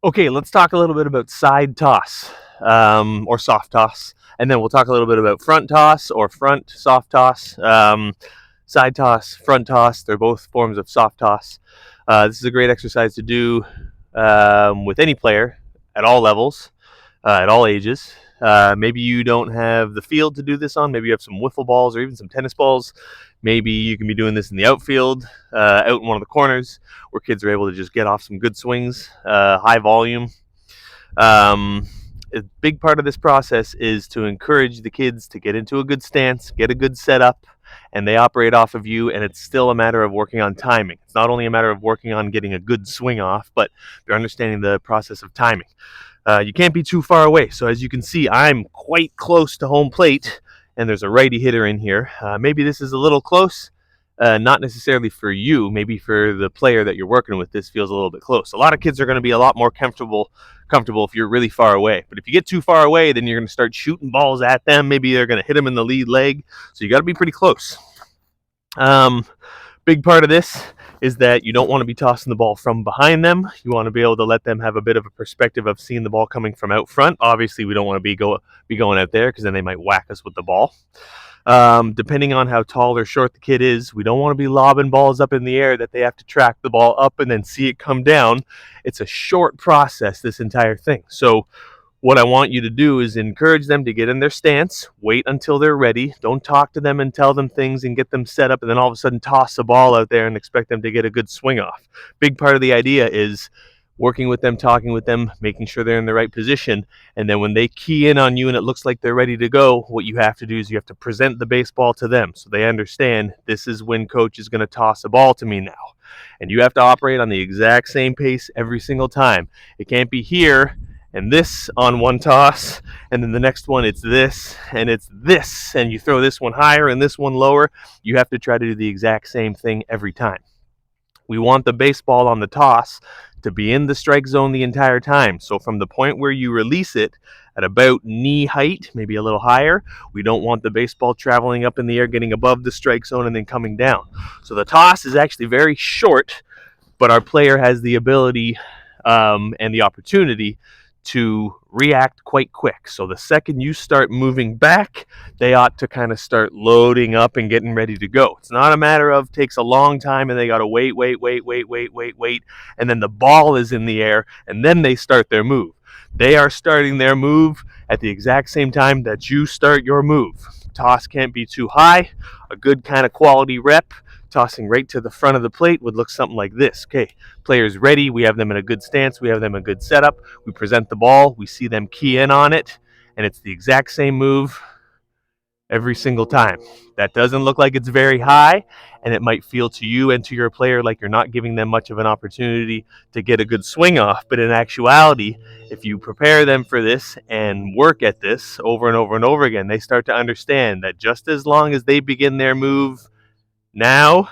Okay, let's talk a little bit about side toss or soft toss, and then we'll talk a little bit about front toss or front soft toss. Side toss, front toss, they're both forms of soft toss. This is a great exercise to do with any player at all levels, at all ages. Maybe you don't have the field to do this on. Maybe you have some wiffle balls or even some tennis balls. Maybe you can be doing this in the outfield, out in one of the corners, where kids are able to just get off some good swings, high volume. A big part of this process is to encourage the kids to get into a good stance, get a good setup, and they operate off of you, and it's still a matter of working on timing. It's not only a matter of working on getting a good swing off, but they're understanding the process of timing. You can't be too far away. So as you can see, I'm quite close to home plate, and there's a righty hitter in here. Maybe this is a little close. Not necessarily for you, maybe for the player that you're working with, this feels a little bit close. A lot of kids are going to be a lot more comfortable if you're really far away. But if you get too far away, then you're going to start shooting balls at them. Maybe they're going to hit them in the lead leg. So you got to be pretty close. Big part of this is that you don't want to be tossing the ball from behind them. You want to be able to let them have a bit of a perspective of seeing the ball coming from out front. Obviously, we don't want to be going out there because then they might whack us with the ball. Depending on how tall or short the kid is, we don't want to be lobbing balls up in the air that they have to track the ball up and then see it come down. It's a short process, this entire thing. So what I want you to do is encourage them to get in their stance, wait until they're ready. Don't talk to them and tell them things and get them set up and then all of a sudden toss the ball out there and expect them to get a good swing off. Big part of the idea is working with them, talking with them, making sure they're in the right position. And then when they key in on you and it looks like they're ready to go, what you have to do is you have to present the baseball to them so they understand this is when coach is going to toss a ball to me now. And you have to operate on the exact same pace every single time. It can't be here and this on one toss, and then the next one it's this, and it's this, and you throw this one higher and this one lower. You have to try to do the exact same thing every time. We want the baseball on the toss to be in the strike zone the entire time. So from the point where you release it at about knee height, maybe a little higher, we don't want the baseball traveling up in the air, getting above the strike zone and then coming down. So the toss is actually very short, but our player has the ability and the opportunity to react quite quick. So the second you start moving back, they ought to kind of start loading up and getting ready to go. It's not a matter of takes a long time and they got to wait, and then the ball is in the air and then they start their move. They are starting their move at the exact same time that you start your move. Toss can't be too high. A good kind of quality rep, tossing right to the front of the plate would look something like this. Okay, players ready. We have them in a good stance. We have them in a good setup. We present the ball. We see them key in on it, and it's the exact same move every single time. That doesn't look like it's very high, and it might feel to you and to your player like you're not giving them much of an opportunity to get a good swing off. But in actuality, if you prepare them for this and work at this over and over and over again, they start to understand that just as long as they begin their move now,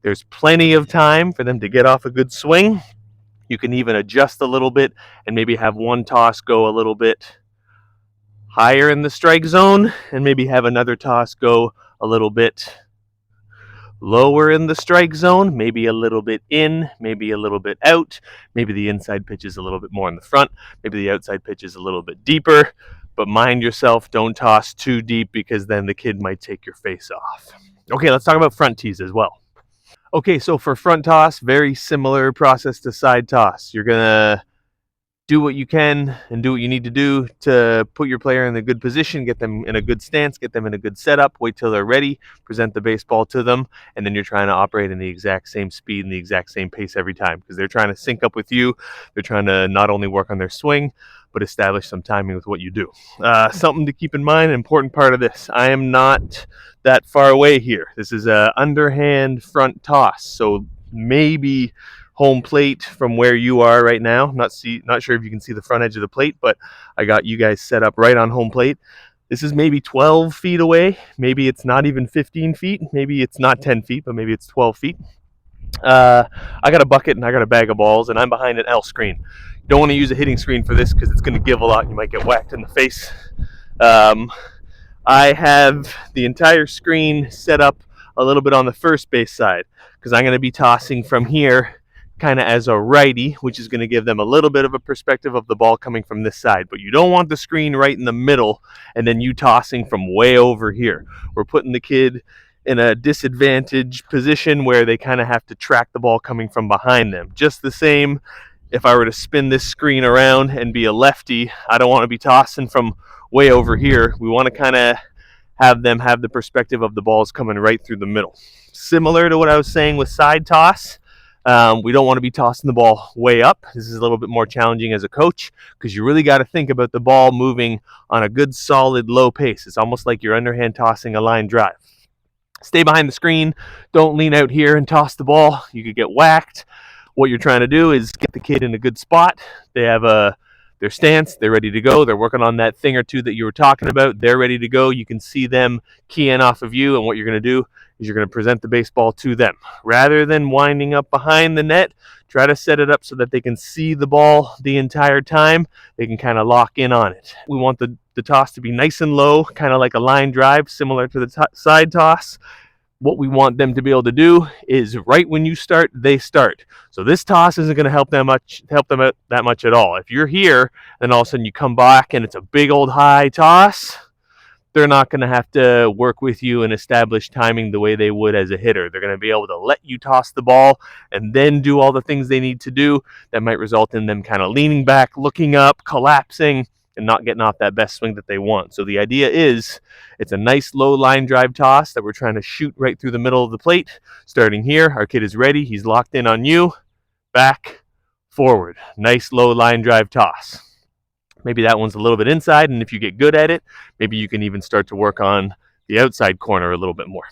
there's plenty of time for them to get off a good swing. You can even adjust a little bit and maybe have one toss go a little bit higher in the strike zone and maybe have another toss go a little bit lower in the strike zone, maybe a little bit in, maybe a little bit out. Maybe the inside pitch is a little bit more in the front. Maybe the outside pitch is a little bit deeper. But mind yourself, don't toss too deep because then the kid might take your face off. Okay, let's talk about front tees as well. Okay, so for front toss, very similar process to side toss. You're going to do what you can and do what you need to do to put your player in a good position, get them in a good stance, get them in a good setup, wait till they're ready, present the baseball to them, and then you're trying to operate in the exact same speed and the exact same pace every time because they're trying to sync up with you. They're trying to not only work on their swing, but establish some timing with what you do. Something to keep in mind, an important part of this. I am not that far away here. This is an underhand front toss, so maybe home plate from where you are right now. Not sure if you can see the front edge of the plate, but I got you guys set up right on home plate. This is maybe 12 feet away. Maybe it's not even 15 feet. Maybe it's not 10 feet, but maybe it's 12 feet. I got a bucket and I got a bag of balls, and I'm behind an L screen. You don't want to use a hitting screen for this because it's going to give a lot and you might get whacked in the face. I have the entire screen set up a little bit on the first base side because I'm going to be tossing from here kind of as a righty, which is going to give them a little bit of a perspective of the ball coming from this side. But you don't want the screen right in the middle and then you tossing from way over here. We're putting the kid in a disadvantaged position where they kind of have to track the ball coming from behind them. Just the same, if I were to spin this screen around and be a lefty, I don't want to be tossing from way over here. We want to kind of have them have the perspective of the balls coming right through the middle. Similar to what I was saying with side toss, we don't want to be tossing the ball way up. This is a little bit more challenging as a coach because you really got to think about the ball moving on a good, solid, low pace. It's almost like you're underhand tossing a line drive. Stay behind the screen. Don't lean out here and toss the ball. You could get whacked. What you're trying to do is get the kid in a good spot. They have their stance. They're ready to go. They're working on that thing or two that you were talking about. They're ready to go. You can see them key in off of you, and what you're going to do is you're going to present the baseball to them. Rather than winding up behind the net, try to set it up so that they can see the ball the entire time. They can kind of lock in on it. We want the toss to be nice and low, kind of like a line drive, similar to the side toss. What we want them to be able to do is right when you start, they start. So this toss isn't going to help them out that much at all. If you're here and all of a sudden you come back and it's a big old high toss, they're not going to have to work with you and establish timing the way they would as a hitter. They're going to be able to let you toss the ball and then do all the things they need to do that might result in them kind of leaning back, looking up, collapsing, and not getting off that best swing that they want. So the idea is it's a nice low line drive toss that we're trying to shoot right through the middle of the plate. Starting here, our kid is ready. He's locked in on you. Back, forward. Nice low line drive toss. Maybe that one's a little bit inside, and if you get good at it, maybe you can even start to work on the outside corner a little bit more.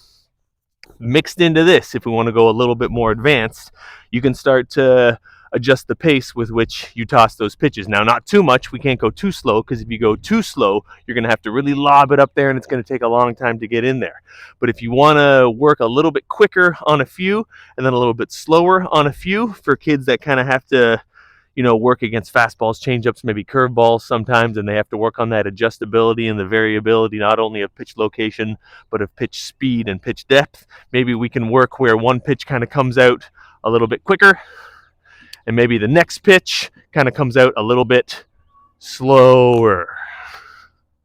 Mixed into this, if we want to go a little bit more advanced, you can start to adjust the pace with which you toss those pitches. Now, not too much. We can't go too slow, because if you go too slow, you're going to have to really lob it up there, and it's going to take a long time to get in there. But if you want to work a little bit quicker on a few, and then a little bit slower on a few, for kids that kind of have to work against fastballs, changeups, maybe curveballs sometimes, and they have to work on that adjustability and the variability, not only of pitch location, but of pitch speed and pitch depth. Maybe we can work where one pitch kind of comes out a little bit quicker, and maybe the next pitch kind of comes out a little bit slower.